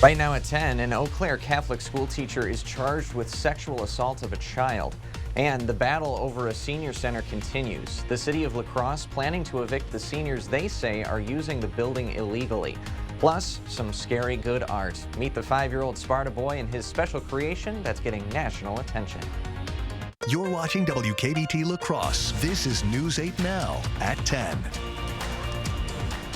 Right now at 10, an Eau Claire Catholic school teacher is charged with sexual assault of a child. And the battle over a senior center continues. The city of La Crosse planning to evict the seniors they say are using the building illegally. Plus, some scary good art. Meet the 5-year-old Sparta boy and his special creation that's getting national attention. You're watching WKBT La Crosse. This is News 8 Now at 10.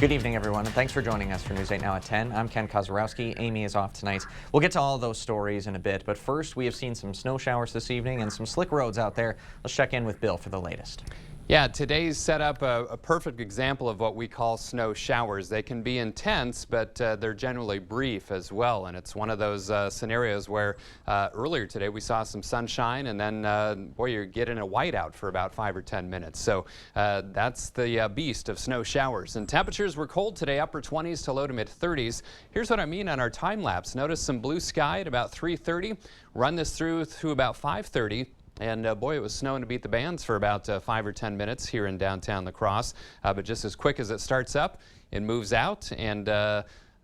Good evening, everyone, and thanks for joining us for News 8 Now at 10. I'm Ken Kozarowski. Amy is off tonight. We'll get to all those stories in a bit, but first we have seen some snow showers this evening and some slick roads out there. Let's check in with Bill for the latest. Yeah, today's set up a perfect example of what we call snow showers. They can be intense, but they're generally brief as well. And it's one of those scenarios where earlier today we saw some sunshine and then, boy, you're getting a whiteout for about 5 or 10 minutes. So that's the beast of snow showers. And temperatures were cold today, upper 20s to low to mid 30s. Here's what I mean on our time lapse. Notice some blue sky at about 3:30. Run this through to about 5:30. And boy, it was snowing to beat the bands for about 5 or 10 minutes here in downtown La Crosse. But just as quick as it starts up, it moves out. And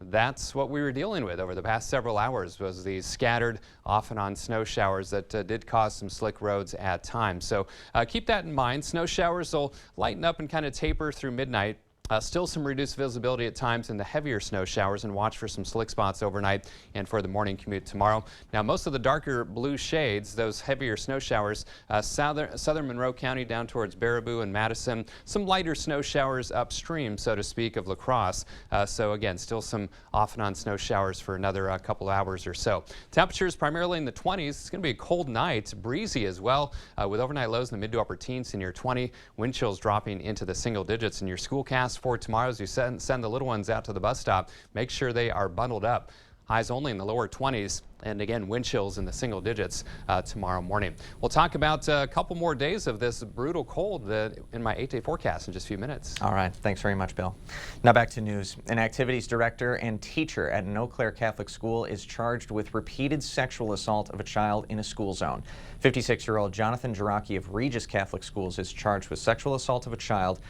that's what we were dealing with over the past several hours, was these scattered off and on snow showers that did cause some slick roads at times. So keep that in mind. Snow showers will lighten up and kind of taper through midnight. Still some reduced visibility at times in the heavier snow showers, and watch for some slick spots overnight and for the morning commute tomorrow. Now, most of the darker blue shades, those heavier snow showers, southern Monroe County down towards Baraboo and Madison. Some lighter snow showers upstream, so to speak, of La Crosse. So again, still some off and on snow showers for another couple hours or so. Temperatures primarily in the 20s. It's going to be a cold night, breezy as well, with overnight lows in the mid to upper teens to near 20. Wind chills dropping into the single digits. In your schoolcast for tomorrow, as you send the little ones out to the bus stop, make sure they are bundled up. Highs only in the lower 20s. And again, wind chills in the single digits tomorrow morning. We'll talk about a couple more days of this brutal cold in my 8-day forecast in just a few minutes. All right. Thanks very much, Bill. Now back to news. An activities director and teacher at an Eau Claire Catholic school is charged with repeated sexual assault of a child in a school zone. 56-year-old Jonathan Jaraki of Regis Catholic Schools is charged with sexual assault of a child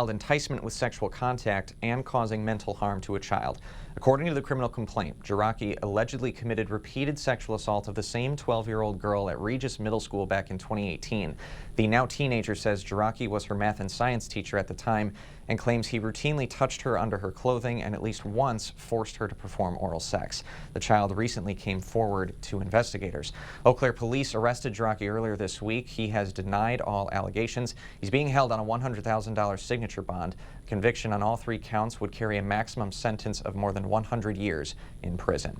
enticement with sexual contact, and causing mental harm to a child. According to the criminal complaint, Jaraki allegedly committed repeated sexual assault of the same 12-year-old girl at Regis Middle School back in 2018. The now teenager says Jaraki was her math and science teacher at the time and claims he routinely touched her under her clothing and at least once forced her to perform oral sex. The child recently came forward to investigators. Eau Claire police arrested Jaraki earlier this week. He has denied all allegations. He's being held on a $100,000 signature bond. Conviction on all 3 counts would carry a maximum sentence of more than 100 years in prison.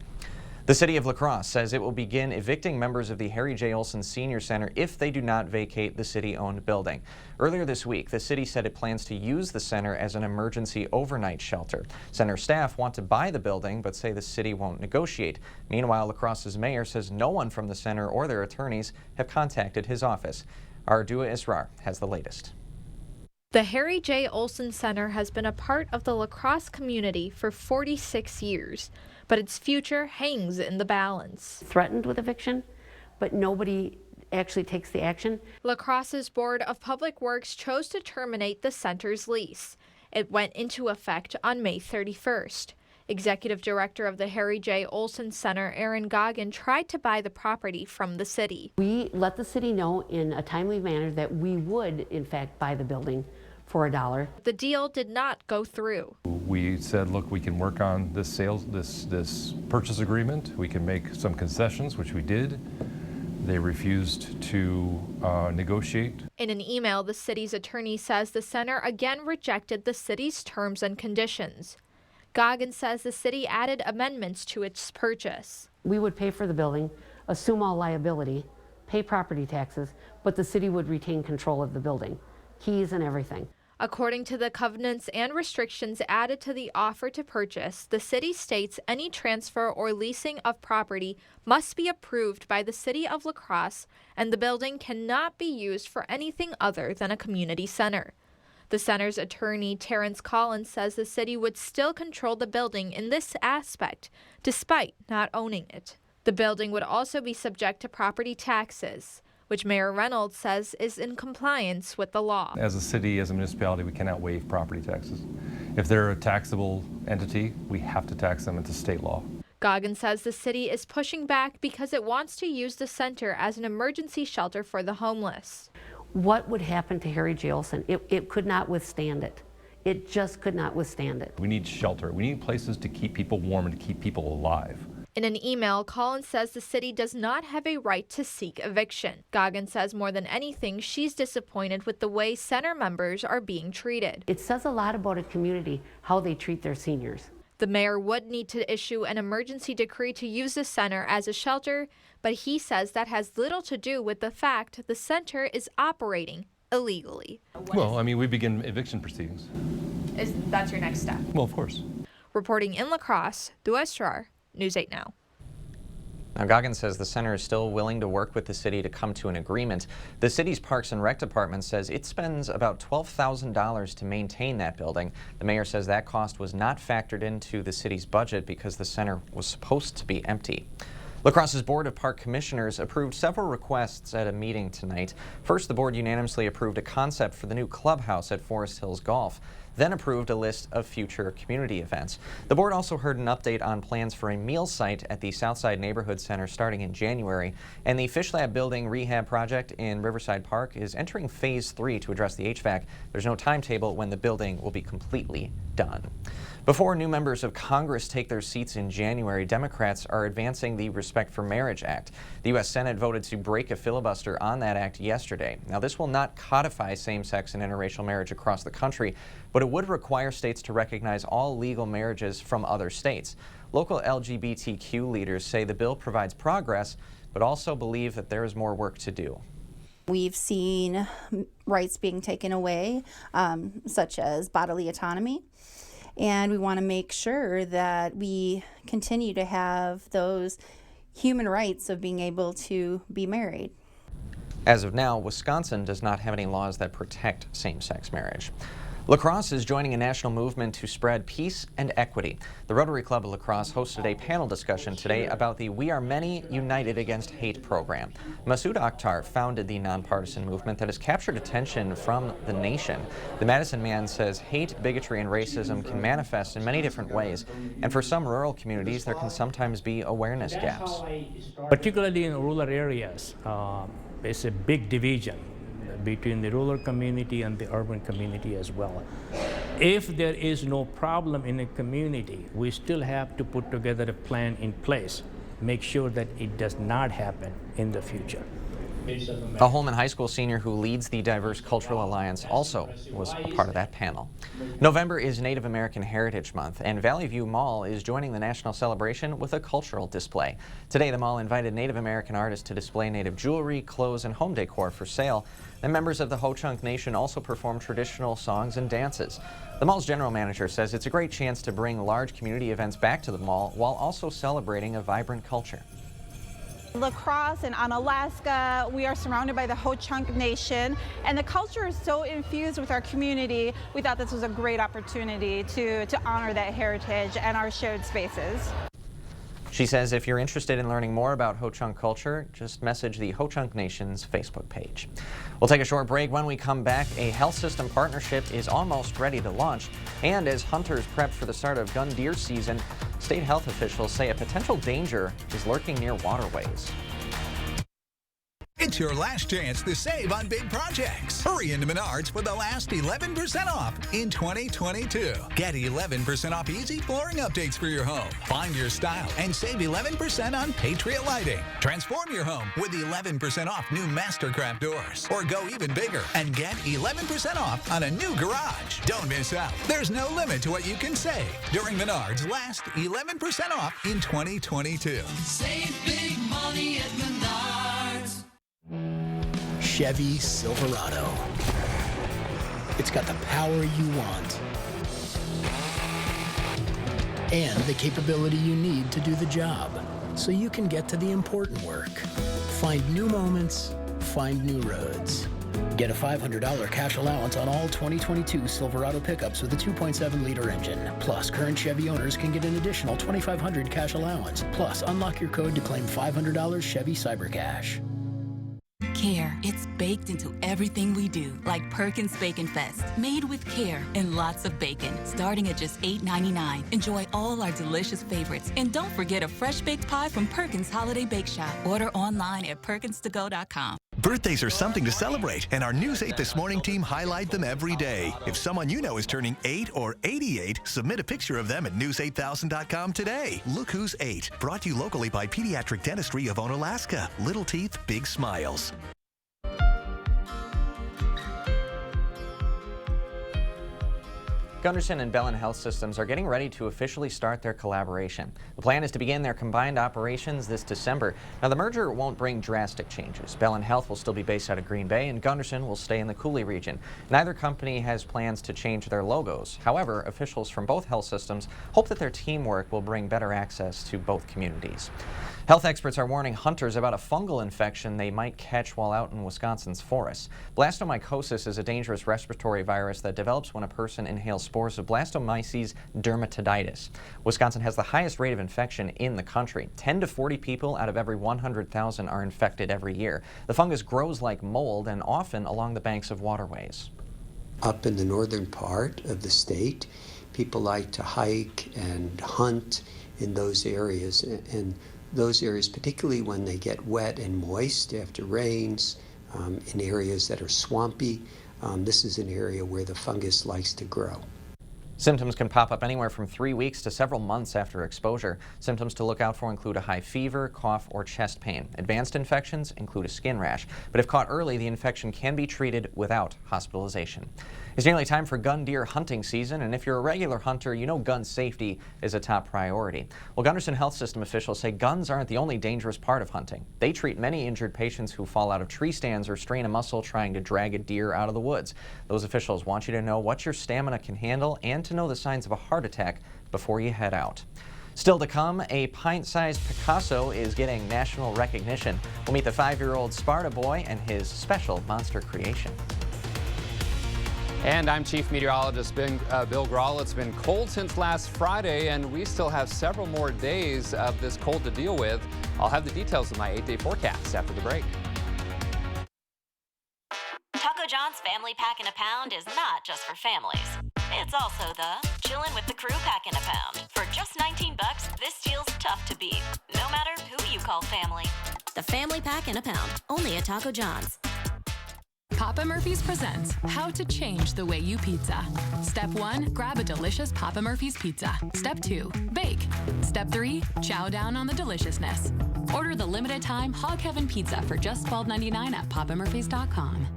The city of La Crosse says it will begin evicting members of the Harry J. Olson Senior Center if they do not vacate the city-owned building. Earlier this week, the city said it plans to use the center as an emergency overnight shelter. Center staff want to buy the building, but say the city won't negotiate. Meanwhile, La Crosse's mayor says no one from the center or their attorneys have contacted his office. Ardua Israr has the latest. The Harry J. Olson Center has been a part of the La Crosse community for 46 years, but its future hangs in the balance. Threatened with eviction, but nobody actually takes the action. La Crosse's Board of Public Works chose to terminate the center's lease. It went into effect on May 31st. Executive Director of the Harry J. Olson Center, Aaron Goggin, tried to buy the property from the city. We let the city know in a timely manner that we would, in fact, buy the building for $1. The deal did not go through. We said, look, we can work on this this purchase agreement. We can make some concessions, which we did. They refused to negotiate. In an email, the city's attorney says the center again rejected the city's terms and conditions. Goggin says the city added amendments to its purchase. We would pay for the building, assume all liability, pay property taxes, but the city would retain control of the building, keys and everything. According to the covenants and restrictions added to the offer to purchase, the city states any transfer or leasing of property must be approved by the city of La Crosse, and the building cannot be used for anything other than a community center. The center's attorney, Terrence Collins, says the city would still control the building in this aspect, despite not owning it. The building would also be subject to property taxes, which Mayor Reynolds says is in compliance with the law. As a city, as a municipality, we cannot waive property taxes. If they're a taxable entity, we have to tax them. It's a state law. Goggins says the city is pushing back because it wants to use the center as an emergency shelter for the homeless. What would happen to Harry Jolson? It could not withstand it. It just could not withstand it. We need shelter. We need places to keep people warm and to keep people alive. In an email, Collins says the city does not have a right to seek eviction. Goggins says more than anything, she's disappointed with the way center members are being treated. It says a lot about a community, how they treat their seniors. The mayor would need to issue an emergency decree to use the center as a shelter, but he says that has little to do with the fact the center is operating illegally. Well, I mean, we begin eviction proceedings. That's your next step? Well, of course. Reporting in La Crosse, Duestrar, News 8 Now. Now, Goggins says the center is still willing to work with the city to come to an agreement. The city's Parks and Rec department says it spends about $12,000 to maintain that building. The mayor says that cost was not factored into the city's budget because the center was supposed to be empty. La Crosse's Board of Park Commissioners approved several requests at a meeting tonight. First, the board unanimously approved a concept for the new clubhouse at Forest Hills Golf, then approved a list of future community events. The board also heard an update on plans for a meal site at the Southside Neighborhood Center starting in January, and the Fish Lab building rehab project in Riverside Park is entering phase 3 to address the HVAC. There's no timetable when the building will be completely done. Before new members of Congress take their seats in January, Democrats are advancing the Respect for Marriage Act. The U.S. Senate voted to break a filibuster on that act yesterday. Now, this will not codify same-sex and interracial marriage across the country, but it would require states to recognize all legal marriages from other states. Local LGBTQ leaders say the bill provides progress, but also believe that there is more work to do. We've seen rights being taken away, such as bodily autonomy. And we want to make sure that we continue to have those human rights of being able to be married. As of now, Wisconsin does not have any laws that protect same-sex marriage. La Crosse is joining a national movement to spread peace and equity. The Rotary Club of La Crosse hosted a panel discussion today about the We Are Many United Against Hate program. Masoud Akhtar founded the nonpartisan movement that has captured attention from the nation. The Madison man says hate, bigotry, and racism can manifest in many different ways, and for some rural communities there can sometimes be awareness gaps. Particularly in rural areas, there's a big division between the rural community and the urban community as well. If there is no problem in a community, we still have to put together a plan in place, make sure that it does not happen in the future. A Holman High School senior who leads the Diverse Cultural Alliance also was a part of that panel. November is Native American Heritage Month, and Valley View Mall is joining the national celebration with a cultural display. Today, the mall invited Native American artists to display Native jewelry, clothes, and home decor for sale. And members of the Ho-Chunk Nation also perform traditional songs and dances. The mall's general manager says it's a great chance to bring large community events back to the mall while also celebrating a vibrant culture. La Crosse and Onalaska, we are surrounded by the Ho-Chunk Nation, and the culture is so infused with our community. We thought this was a great opportunity to honor that heritage and our shared spaces. She says if you're interested in learning more about Ho-Chunk culture, just message the Ho-Chunk Nation's Facebook page. We'll take a short break. When we come back, a health system partnership is almost ready to launch. And as hunters prep for the start of gun deer season, state health officials say a potential danger is lurking near waterways. It's your last chance to save on big projects. Hurry into Menards for the last 11% off in 2022. Get 11% off easy flooring updates for your home. Find your style and save 11% on Patriot lighting. Transform your home with 11% off new Mastercraft doors. Or go even bigger and get 11% off on a new garage. Don't miss out. There's no limit to what you can save during Menards' last 11% off in 2022. Save big money at Menards. Chevy Silverado. It's got the power you want and the capability you need to do the job so you can get to the important work. Find new moments, find new roads. Get a $500 cash allowance on all 2022 Silverado pickups with a 2.7-liter engine. Plus, current Chevy owners can get an additional $2,500 cash allowance. Plus, unlock your code to claim $500 Chevy Cyber Cash. care. It's baked into everything we do, like Perkins Bacon Fest, made with care and lots of bacon, starting at just $8.99. Enjoy all our delicious favorites, and don't forget a fresh baked pie from Perkins Holiday Bake Shop. Order online at perkinstogo.com. Birthdays are something to celebrate, and our News 8 This Morning team highlight them every day. If someone you know is turning 8 or 88, submit a picture of them at news8000.com today. Look Who's 8, brought to you locally by Pediatric Dentistry of Onalaska. Little teeth, big smiles. Gunderson and Bellin Health Systems are getting ready to officially start their collaboration. The plan is to begin their combined operations this December. Now, the merger won't bring drastic changes. Bellin Health will still be based out of Green Bay, and Gunderson will stay in the Cooley region. Neither company has plans to change their logos. However, officials from both health systems hope that their teamwork will bring better access to both communities. Health experts are warning hunters about a fungal infection they might catch while out in Wisconsin's forests. Blastomycosis is a dangerous respiratory virus that develops when a person inhales spores of Blastomyces dermatitis. Wisconsin has the highest rate of infection in the country. 10 to 40 people out of every 100,000 are infected every year. The fungus grows like mold and often along the banks of waterways. Up in the northern part of the state, people like to hike and hunt in those areas, and those areas, particularly when they get wet and moist after rains, in areas that are swampy, this is an area where the fungus likes to grow. Symptoms can pop up anywhere from 3 weeks to several months after exposure. Symptoms to look out for include a high fever, cough, or chest pain. Advanced infections include a skin rash, but if caught early, the infection can be treated without hospitalization. It's nearly time for gun deer hunting season, and if you're a regular hunter, you know gun safety is a top priority. Well, Gunderson Health System officials say guns aren't the only dangerous part of hunting. They treat many injured patients who fall out of tree stands or strain a muscle trying to drag a deer out of the woods. Those officials want you to know what your stamina can handle and to know the signs of a heart attack before you head out. Still to come, a pint-sized Picasso is getting national recognition. We'll meet the 5-year-old Sparta boy and his special monster creation. And I'm Chief Meteorologist Bill Grawl. It's been cold since last Friday, and we still have several more days of this cold to deal with. I'll have the details of my 8-day forecast after the break. Taco John's Family Pack in a Pound is not just for families. It's also the chillin' with the crew pack in a pound. For just $19, this deal's tough to beat, no matter who you call family. The Family Pack in a Pound, only at Taco John's. Papa Murphy's presents How to Change the Way You Pizza. Step 1, grab a delicious Papa Murphy's pizza. Step 2, bake. Step 3, chow down on the deliciousness. Order the limited time Hog Heaven pizza for just $12.99 at papamurphys.com.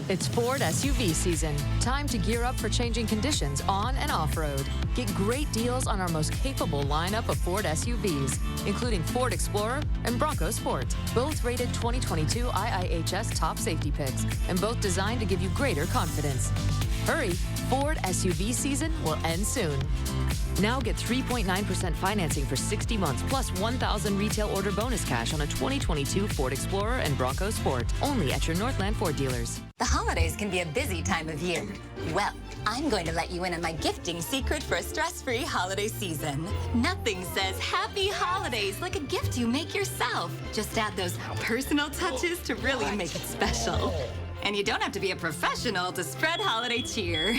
It's Ford SUV season. Time to gear up for changing conditions on and off-road. Get great deals on our most capable lineup of Ford SUVs, including Ford Explorer and Bronco Sport, both rated 2022 IIHS top safety picks, and both designed to give you greater confidence. Hurry, Ford SUV season will end soon. Now get 3.9% financing for 60 months plus $1,000 retail order bonus cash on a 2022 Ford Explorer and Bronco Sport, only at your Northland Ford dealers. The holidays can be a busy time of year. Well, I'm going to let you in on my gifting secret for a stress-free holiday season. Nothing says happy holidays like a gift you make yourself. Just add those personal touches to really make it special. And you don't have to be a professional to spread holiday cheer.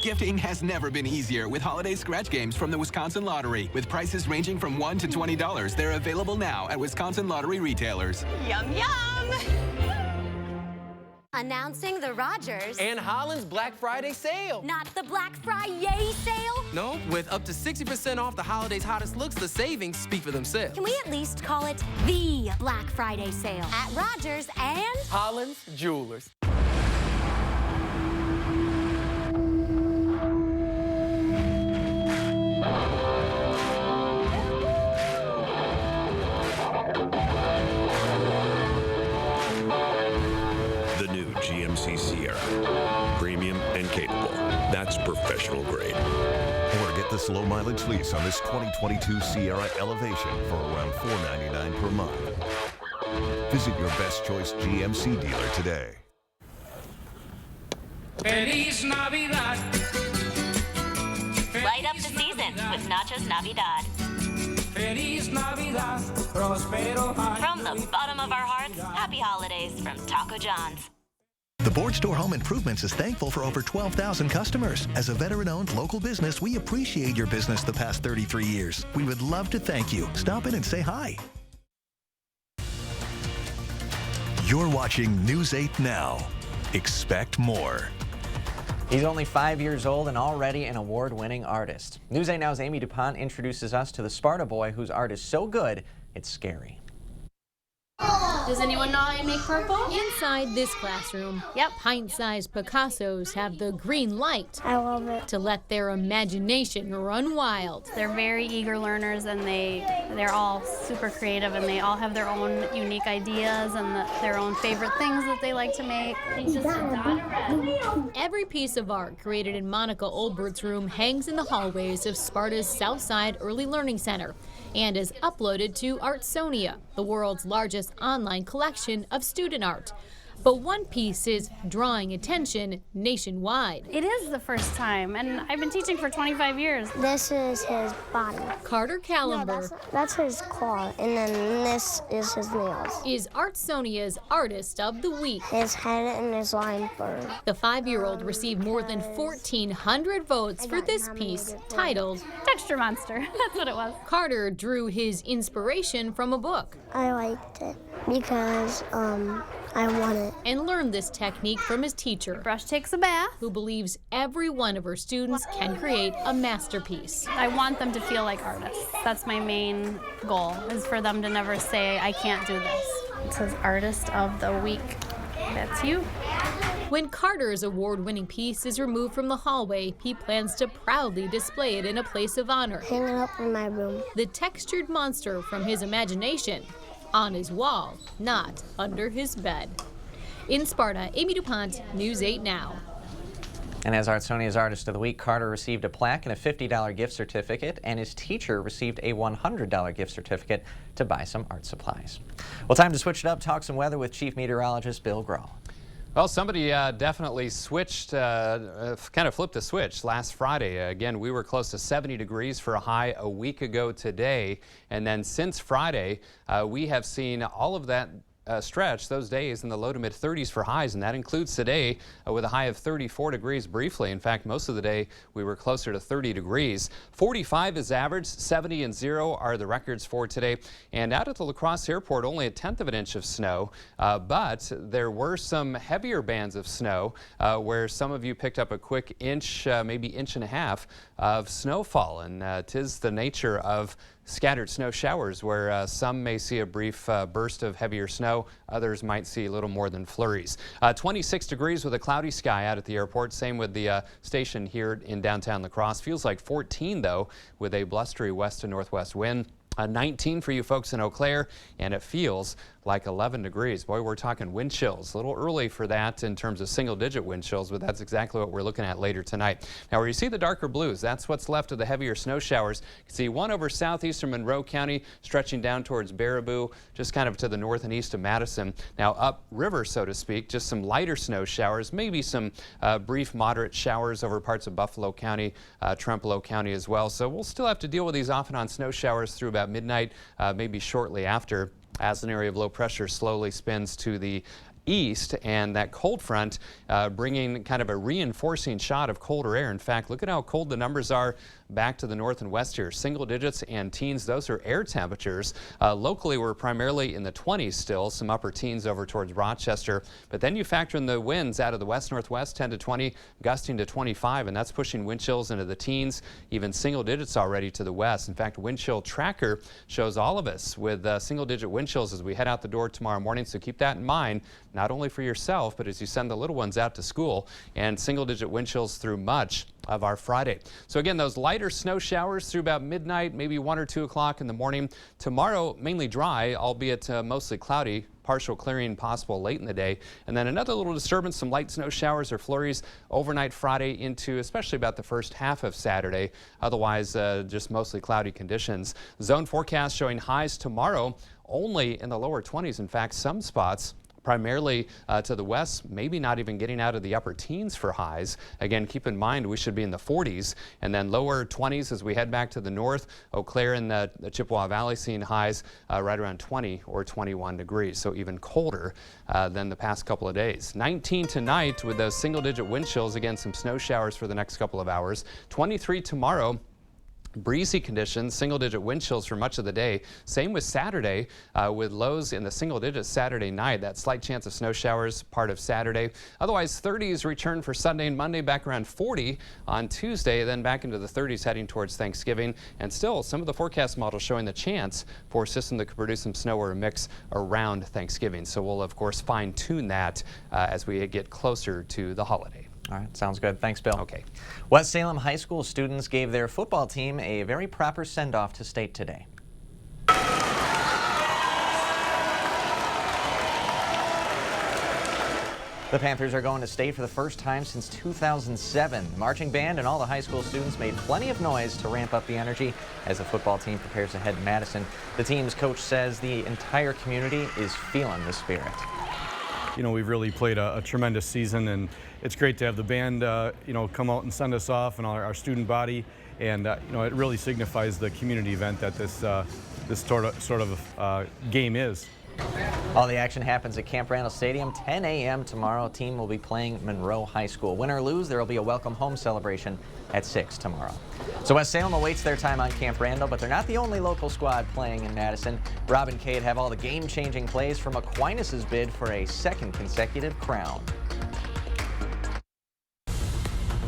Gifting has never been easier with holiday scratch games from the Wisconsin Lottery. With prices ranging from $1 to $20, they're available now at Wisconsin Lottery retailers. Yum, yum! Announcing the Rogers and Holland's Black Friday sale. Not the Black Friday sale? No, with up to 60% off the holidays' hottest looks, the savings speak for themselves. Can we at least call it the Black Friday sale at Rogers and Holland's Jewelers. GMC Sierra. Premium and capable. That's professional grade. Or get this low mileage lease on this 2022 Sierra Elevation for around $499 per month. Visit your best choice GMC dealer today. Feliz Navidad. Light up the season with Nachos Navidad. Feliz Navidad, prospero año. From the bottom of our hearts, happy holidays from Taco John's. The Board Store Home Improvements is thankful for over 12,000 customers. As a veteran-owned local business, we appreciate your business the past 33 years. We would love to thank you. Stop in and say hi. You're watching News 8 Now. Expect more. He's only 5 years old and already an award-winning artist. News 8 Now's Amy DuPont introduces us to the Sparta boy whose art is so good, it's scary. Does anyone know how to make purple? Inside this classroom, pint-sized Picassos have the green light. I love it. To let their imagination run wild. They're very eager learners, and they're all super creative, and they all have their own unique ideas and their own favorite things that they like to make. Every piece of art created in Monica Olbert's room hangs in the hallways of Sparta's Southside Early Learning Center and is uploaded to Artsonia, the world's largest online collection of student art. But one piece is drawing attention nationwide. It is the first time, and I've been teaching for 25 years. This is his body. Carter Callenber, That's his claw, and then this is his nails. is Artsonia's Artist of the Week. His head and his line fur. The 5-year-old received more than 1,400 votes for this piece titled Texture Monster. That's what it was. Carter drew his inspiration from a book. I liked it because I want it. And learned this technique from his teacher. Brush takes a bath. Who believes every one of her students can create a masterpiece. I want them to feel like artists. That's my main goal, is for them to never say, I can't do this. It says Artist of the Week. That's you. When Carter's award-winning piece is removed from the hallway, he plans to proudly display it in a place of honor. Hang it up in my room. The textured monster from his imagination on his wall, not under his bed. In Sparta, Amy DuPont, News 8 Now. And as Artsonia's Artist of the Week, Carter received a plaque and a $50 gift certificate, and his teacher received a $100 gift certificate to buy some art supplies. Well, time to switch it up, talk some weather with Chief Meteorologist Bill Groh. Well, somebody definitely switched, kind of flipped a switch last Friday. Again, we were close to 70 degrees for a high a week ago today. And then since Friday, we have seen all of that stretch those days in the low to mid 30s for highs, and that includes today with a high of 34 degrees briefly. In fact, most of the day we were closer to 30 degrees. 45 is average, 70 and 0 are the records for today. And out at the La Crosse Airport, only a 1/10 of an inch of snow, but there were some heavier bands of snow where some of you picked up a quick inch, maybe inch and a half of snowfall, and 'tis the nature of scattered snow showers where some may see a brief burst of heavier snow, others might see a little more than flurries. 26 degrees with a cloudy sky out at the airport, same with the station here in downtown La Crosse. Feels like 14 though with a blustery west to northwest wind. 19 for you folks in Eau Claire, and it feels like 11 degrees. Boy, we're talking wind chills. A little early for that in terms of single-digit wind chills, but that's exactly what we're looking at later tonight. Now, where you see the darker blues, that's what's left of the heavier snow showers. You can see one over southeastern Monroe County, stretching down towards Baraboo, just kind of to the north and east of Madison. Now, upriver, so to speak, just some lighter snow showers, maybe some brief moderate showers over parts of Buffalo County, Trempealeau County as well. So we'll still have to deal with these off and on snow showers through about midnight, maybe shortly after, as an area of low pressure slowly spins to the east, and that cold front bringing kind of a reinforcing shot of colder air. In fact, look at how cold the numbers are back to the north and west here. Single digits and teens, those are air temperatures. Locally, we're primarily in the 20s still, some upper teens over towards Rochester. But then you factor in the winds out of the west-northwest, 10 to 20, gusting to 25, and that's pushing wind chills into the teens, even single digits already to the west. In fact, wind chill tracker shows all of us with single-digit wind chills as we head out the door tomorrow morning. So keep that in mind, not only for yourself, but as you send the little ones out to school, and single-digit wind chills through much of our Friday. So again, those lighter snow showers through about midnight, maybe 1 or 2 o'clock in the morning. Tomorrow, mainly dry, albeit mostly cloudy. Partial clearing possible late in the day. And then another little disturbance, some light snow showers or flurries overnight Friday into especially about the first half of Saturday. Otherwise, just mostly cloudy conditions. Zone forecast showing highs tomorrow only in the lower 20s. In fact, some spots primarily to the west, maybe not even getting out of the upper teens for highs. Again, keep in mind we should be in the 40s, and then lower 20s as we head back to the north. Eau Claire and the Chippewa Valley seeing highs right around 20 or 21 degrees, so even colder than the past couple of days. 19 tonight with those single-digit wind chills. Again, some snow showers for the next couple of hours. 23 tomorrow. Breezy conditions, single-digit wind chills for much of the day. Same with Saturday with lows in the single digits Saturday night. That slight chance of snow showers part of Saturday. Otherwise, 30s return for Sunday and Monday, back around 40 on Tuesday, then back into the 30s heading towards Thanksgiving. And still, some of the forecast models showing the chance for a system that could produce some snow or a mix around Thanksgiving. So we'll, of course, fine-tune that as we get closer to the holiday. All right, sounds good. Thanks, Bill. Okay. West Salem High School students gave their football team a very proper send-off to state today. The Panthers are going to state for the first time since 2007. The marching band and all the high school students made plenty of noise to ramp up the energy as the football team prepares to head to Madison. The team's coach says the entire community is feeling the spirit. You know, we've really played a tremendous season, and it's great to have the band, you know, come out and send us off, and our student body, and you know, it really signifies the community event that this sort of game is. All the action happens at Camp Randall Stadium, 10 a.m. tomorrow. Team will be playing Monroe High School. Win or lose, there will be a welcome home celebration at 6 tomorrow. So West Salem awaits their time on Camp Randall, but they're not the only local squad playing in Madison. Rob and Cade have all the game-changing plays from Aquinas' bid for a second consecutive crown.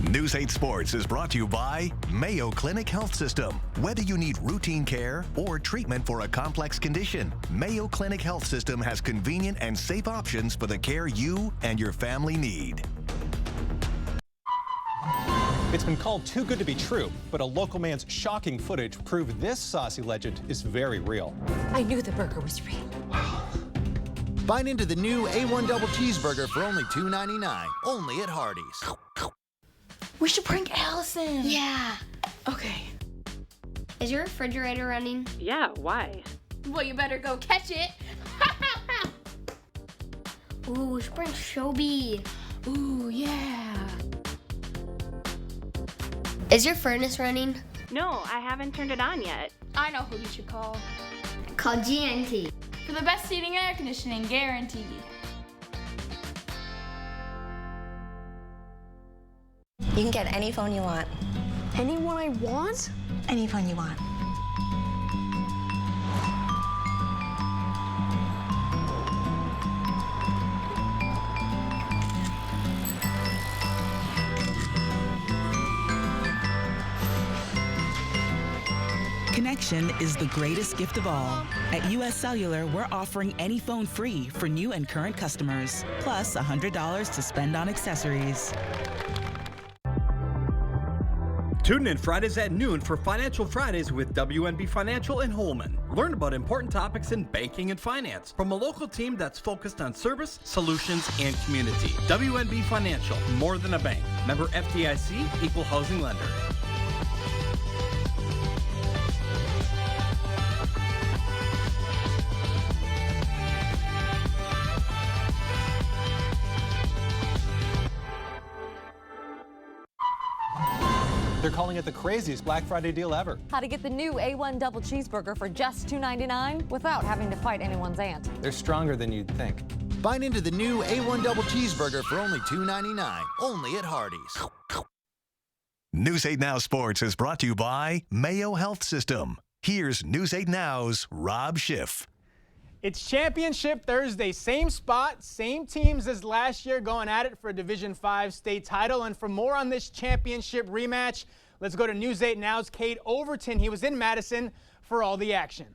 News 8 Sports is brought to you by Mayo Clinic Health System. Whether you need routine care or treatment for a complex condition, Mayo Clinic Health System has convenient and safe options for the care you and your family need. It's been called too good to be true, but a local man's shocking footage proved this saucy legend is very real. I knew the burger was real. Bite into the new A1 Double Cheeseburger for only $2.99, only at Hardee's. We should prank Allison. Yeah. Okay. Is your refrigerator running? Yeah, why? Well, you better go catch it. Ooh, we should prank Shobi. Ooh, yeah. Is your furnace running? No, I haven't turned it on yet. I know who you should call. Call GNT. For the best heating and air conditioning, guaranteed. You can get any phone you want. Any one I want? Any phone you want. Connection is the greatest gift of all. At US Cellular, we're offering any phone free for new and current customers, plus $100 to spend on accessories. Tune in Fridays at noon for Financial Fridays with WNB Financial and Holman. Learn about important topics in banking and finance from a local team that's focused on service, solutions, and community. WNB Financial, more than a bank. Member FDIC, equal housing lender. They're calling it the craziest Black Friday deal ever. How to get the new A1 Double Cheeseburger for just $2.99 without having to fight anyone's aunt. They're stronger than you'd think. Bite into the new A1 Double Cheeseburger for only $2.99, only at Hardee's. News 8 Now Sports is brought to you by Mayo Health System. Here's News 8 Now's Rob Schiff. It's Championship Thursday. Same spot, same teams as last year going at it for a Division 5 state title. And for more on this championship rematch, let's go to News 8 Now's Cade Overton. He was in Madison for all the action.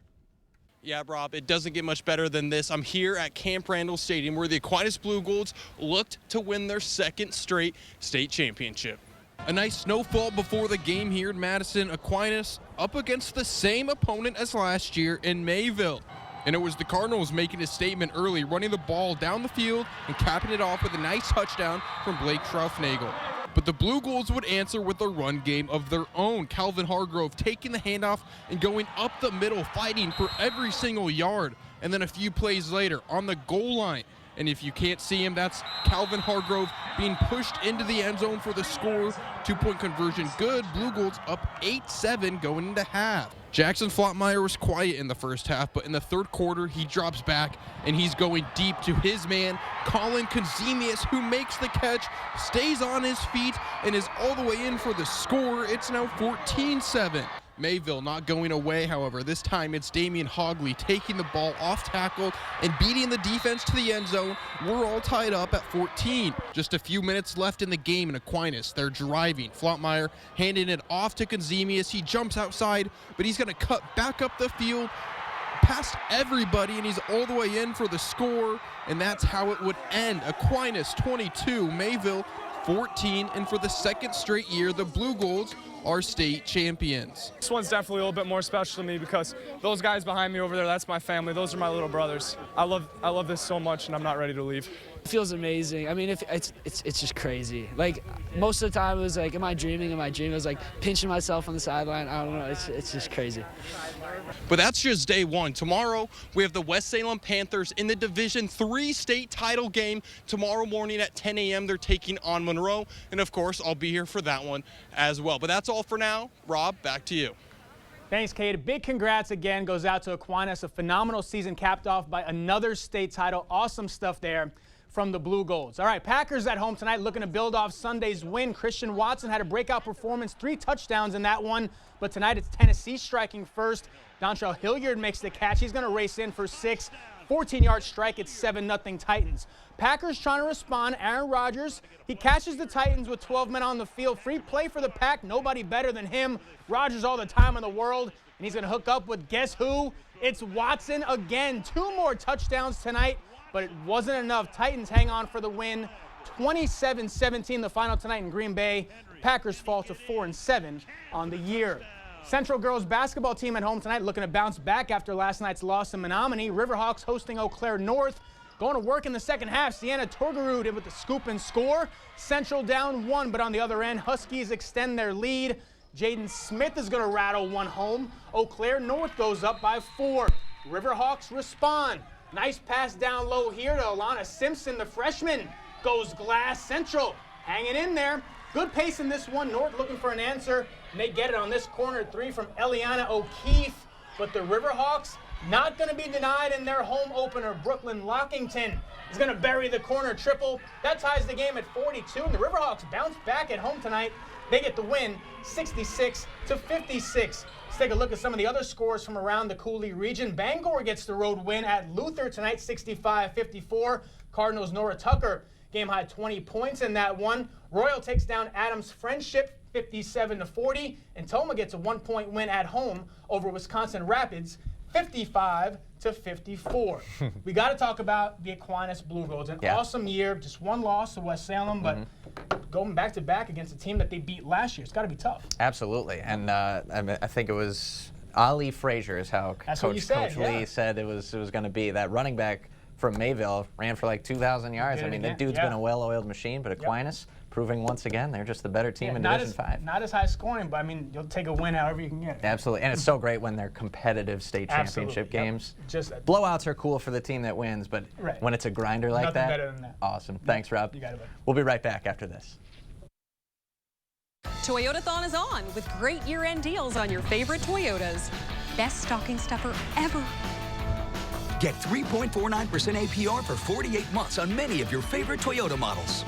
Yeah, Rob, it doesn't get much better than this. I'm here at Camp Randall Stadium where the Aquinas Blue Golds looked to win their second straight state championship. A nice snowfall before the game here in Madison. Aquinas up against the same opponent as last year in Mayville. And it was the Cardinals making a statement early, running the ball down the field and capping it off with a nice touchdown from Blake Schraufnagel. But the Blue Golds would answer with a run game of their own. Calvin Hargrove taking the handoff and going up the middle, fighting for every single yard. And then a few plays later, on the goal line, And if you can't see him, that's Calvin Hargrove being pushed into the end zone for the score. 2-point conversion good. Blue Gold's up 8-7 going into half. Jackson Flottmeyer was quiet in the first half, but in the third quarter, he drops back and he's going deep to his man, Colin Kazemius, who makes the catch, stays on his feet, and is all the way in for the score. It's now 14-7. Mayville not going away, however. This time it's Damian Hogley taking the ball off tackle and beating the defense to the end zone. We're all tied up at 14. Just a few minutes left in the game in Aquinas. They're driving. Flottmeyer handing it off to Kazemius. He jumps outside, but he's going to cut back up the field past everybody, and he's all the way in for the score, and that's how it would end. Aquinas 22, Mayville 14, and for the second straight year, the Blue Golds are state champions. This one's definitely a little bit more special to me because those guys behind me over there, that's my family. Those are my little brothers. I love this so much, and I'm not ready to leave. It feels amazing. I mean, it's just crazy. Like, most of the time it was like, am I dreaming? Am I dreaming? I was like pinching myself on the sideline. I don't know. It's just crazy. But that's just day one. Tomorrow, we have the West Salem Panthers in the Division III state title game. Tomorrow morning at 10 a.m., they're taking on Monroe. And, of course, I'll be here for that one as well. But that's all for now. Rob, back to you. Thanks, Kate. A big congrats again goes out to Aquinas. A phenomenal season capped off by another state title. Awesome stuff there from the Blue Golds. All right, Packers at home tonight looking to build off Sunday's win. Christian Watson had a breakout performance, 3 touchdowns in that one. But tonight it's Tennessee striking first. Dontrell Hilliard makes the catch. He's going to race in for 6. 14-yard strike. It's 7-0 Titans. Packers trying to respond. Aaron Rodgers, he catches the Titans with 12 men on the field. Free play for the Pack. Nobody better than him. Rodgers all the time in the world. And he's going to hook up with guess who? It's Watson again. 2 more touchdowns tonight, but it wasn't enough. Titans hang on for the win. 27-17 the final tonight in Green Bay. Packers fall to 4-7 on the year. Central girls basketball team at home tonight looking to bounce back after last night's loss in Menominee. Riverhawks hosting Eau Claire North. Going to work in the second half. Sienna Torgerud with the scoop and score. Central down 1, but on the other end, Huskies extend their lead. Jaden Smith is going to rattle one home. Eau Claire North goes up by 4. Riverhawks respond. Nice pass down low here to Alana Simpson, the freshman. Goes glass. Central hanging in there. Good pace in this one. North looking for an answer, and they get it on this corner 3 from Eliana O'Keefe. But the Riverhawks not going to be denied in their home opener. Brooklyn Lockington is going to bury the corner triple. That ties the game at 42, and the Riverhawks bounce back at home tonight. They get the win 66-56. Let's take a look at some of the other scores from around the Cooley region. Bangor gets the road win at Luther tonight, 65-54. Cardinals' Nora Tucker game high 20 points in that one. Royal takes down Adams Friendship 57-40, and Toma gets a 1-point win at home over Wisconsin Rapids 55-54. We got to talk about the Aquinas Blue Golds. An awesome year, just 1 loss to West Salem, but going back to back against a team that they beat last year, it's got to be tough. Absolutely, and I think it was Ali Frazier is how Coach Lee said it was going to be. That running back from Mayville ran for like 2,000 yards. I mean, the dude's been a well-oiled machine, but Aquinas proving once again they're just the better team in Division 5. Not as high scoring, but I mean, you'll take a win however you can get. Absolutely, and it's so great when they're competitive state championship games. Blowouts are cool for the team that wins, but when it's a grinder like Nothing better than that. Awesome. Thanks, Rob. You got it, buddy. We'll be right back after this. Toyotathon is on with great year-end deals on your favorite Toyotas. Best stocking stuffer ever. Get 3.49% APR for 48 months on many of your favorite Toyota models.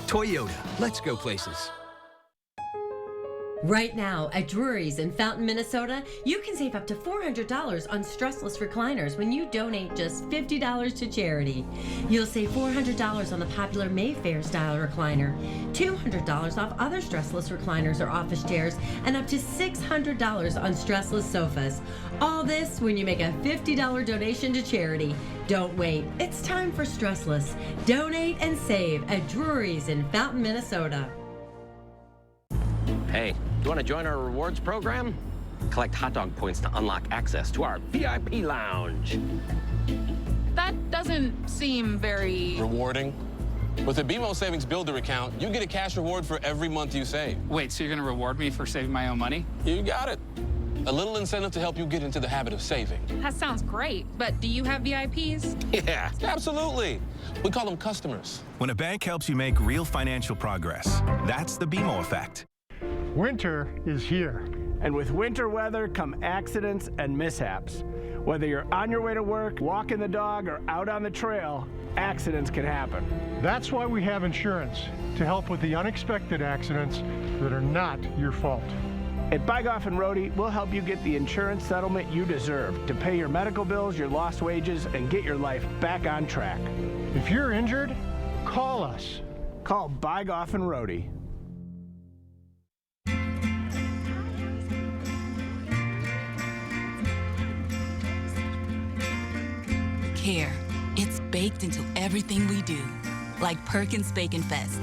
Toyota, let's go places. Right now at Drury's in Fountain, Minnesota, you can save up to $400 on stressless recliners when you donate just $50 to charity. You'll save $400 on the popular Mayfair style recliner, $200 off other stressless recliners or office chairs, and up to $600 on stressless sofas. All this when you make a $50 donation to charity. Don't wait. It's time for stressless. Donate and save at Drury's in Fountain, Minnesota. Hey, you want to join our rewards program? Collect hot dog points to unlock access to our VIP lounge. That doesn't seem very... rewarding. With the BMO Savings Builder account, you get a cash reward for every month you save. Wait, so you're going to reward me for saving my own money? You got it. A little incentive to help you get into the habit of saving. That sounds great, but do you have VIPs? Yeah, absolutely. We call them customers. When a bank helps you make real financial progress, that's the BMO effect. Winter is here. And with winter weather come accidents and mishaps. Whether you're on your way to work, walking the dog, or out on the trail, accidents can happen. That's why we have insurance, to help with the unexpected accidents that are not your fault. At Bygoff and Rohde, we'll help you get the insurance settlement you deserve to pay your medical bills, your lost wages, and get your life back on track. If you're injured, call us. Call Bygoff and Rohde. Care. It's baked into everything we do. Like Perkins Bacon Fest.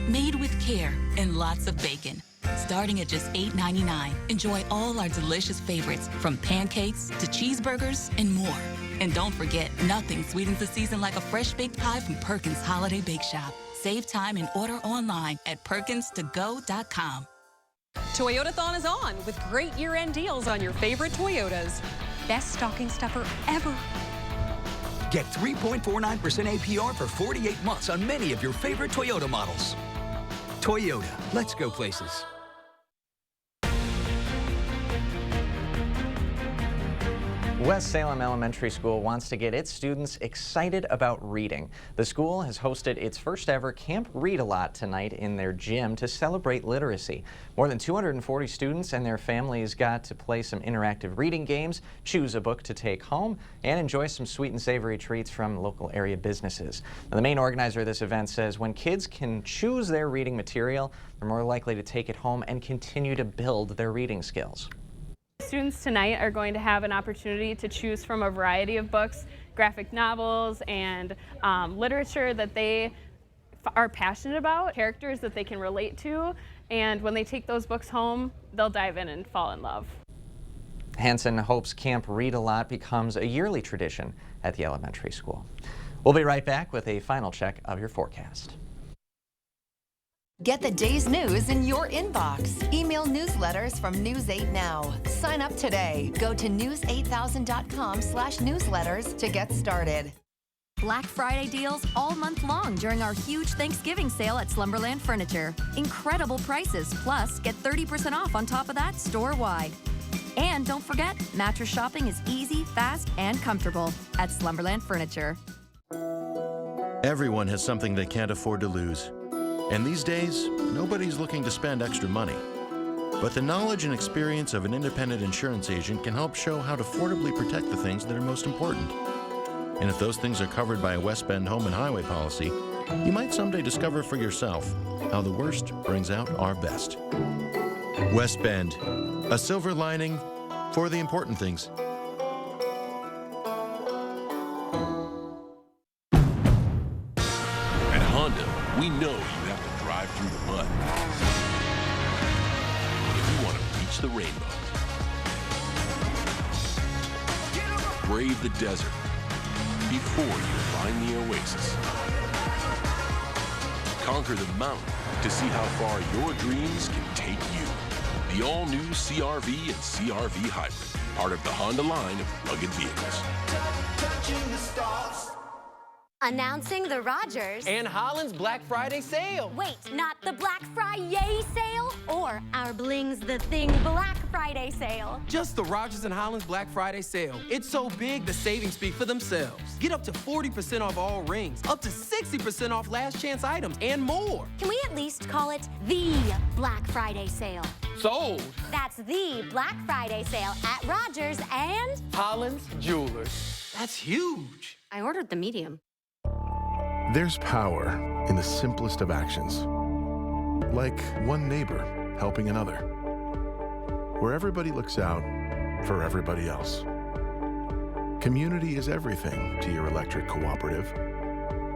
Made with care and lots of bacon. Starting at just $8.99, enjoy all our delicious favorites from pancakes to cheeseburgers and more. And don't forget, nothing sweetens the season like a fresh baked pie from Perkins Holiday Bake Shop. Save time and order online at perkinstogo.com. Toyotathon is on with great year-end deals on your favorite Toyotas. Best stocking stuffer ever. Get 3.49% APR for 48 months on many of your favorite Toyota models. Toyota, let's go places. West Salem Elementary School wants to get its students excited about reading. The school has hosted its first ever Camp Read-A-Lot tonight in their gym to celebrate literacy. More than 240 students and their families got to play some interactive reading games, choose a book to take home, and enjoy some sweet and savory treats from local area businesses. Now, the main organizer of this event says when kids can choose their reading material, they're more likely to take it home and continue to build their reading skills. Students tonight are going to have an opportunity to choose from a variety of books, graphic novels and literature that they are passionate about, characters that they can relate to, and when they take those books home, they'll dive in and fall in love. Hanson hopes Camp Read-A-Lot becomes a yearly tradition at the elementary school. We'll be right back with a final check of your forecast. Get the day's news in your inbox. Email newsletters from News 8 Now. Sign up today. Go to news8000.com/newsletters to get started. Black Friday deals all month long during our huge Thanksgiving sale at Slumberland Furniture. Incredible prices, plus get 30% off on top of that store-wide. And don't forget, mattress shopping is easy, fast, and comfortable at Slumberland Furniture. Everyone has something they can't afford to lose. And these days, nobody's looking to spend extra money. But the knowledge and experience of an independent insurance agent can help show how to affordably protect the things that are most important. And if those things are covered by a West Bend home and highway policy, you might someday discover for yourself how the worst brings out our best. West Bend, a silver lining for the important things. At Honda, we know you have to drive through the mud if you want to reach the rainbow. Brave the desert before you find the oasis. Conquer the mountain to see how far your dreams can take you. The all-new CR-V and CR-V Hybrid, part of the Honda line of rugged vehicles. Announcing the Rogers and Holland's Black Friday sale. Wait, not the Black Friday sale or our Bling's the Thing Black Friday sale. Just the Rogers and Holland's Black Friday sale. It's so big, the savings speak for themselves. Get up to 40% off all rings, up to 60% off last chance items, and more. Can we at least call it the Black Friday sale? Sold. That's the Black Friday sale at Rogers and Holland's Jewelers. That's huge. I ordered the medium. There's power in the simplest of actions, like one neighbor helping another, where everybody looks out for everybody else. Community is everything to your electric cooperative,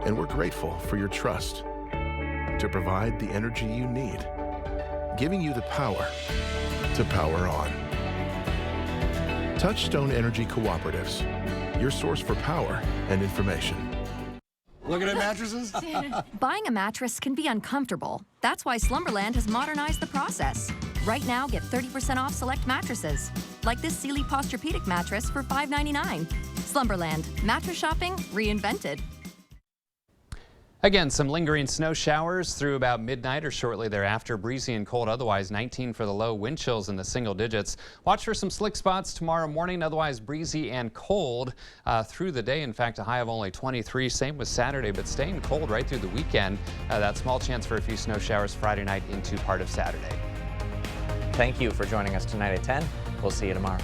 and we're grateful for your trust to provide the energy you need, giving you the power to power on. Touchstone Energy Cooperatives, your source for power and information. Looking at mattresses? Buying a mattress can be uncomfortable. That's why Slumberland has modernized the process. Right now, get 30% off select mattresses. like this Sealy Posturepedic mattress for $5.99. Slumberland, mattress shopping reinvented. Again, some lingering snow showers through about midnight or shortly thereafter. Breezy and cold otherwise, 19 for the low, wind chills in the single digits. Watch for some slick spots tomorrow morning, otherwise breezy and cold through the day. In fact, a high of only 23. Same with Saturday, but staying cold right through the weekend. That small chance for a few snow showers Friday night into part of Saturday. Thank you for joining us tonight at 10. We'll see you tomorrow.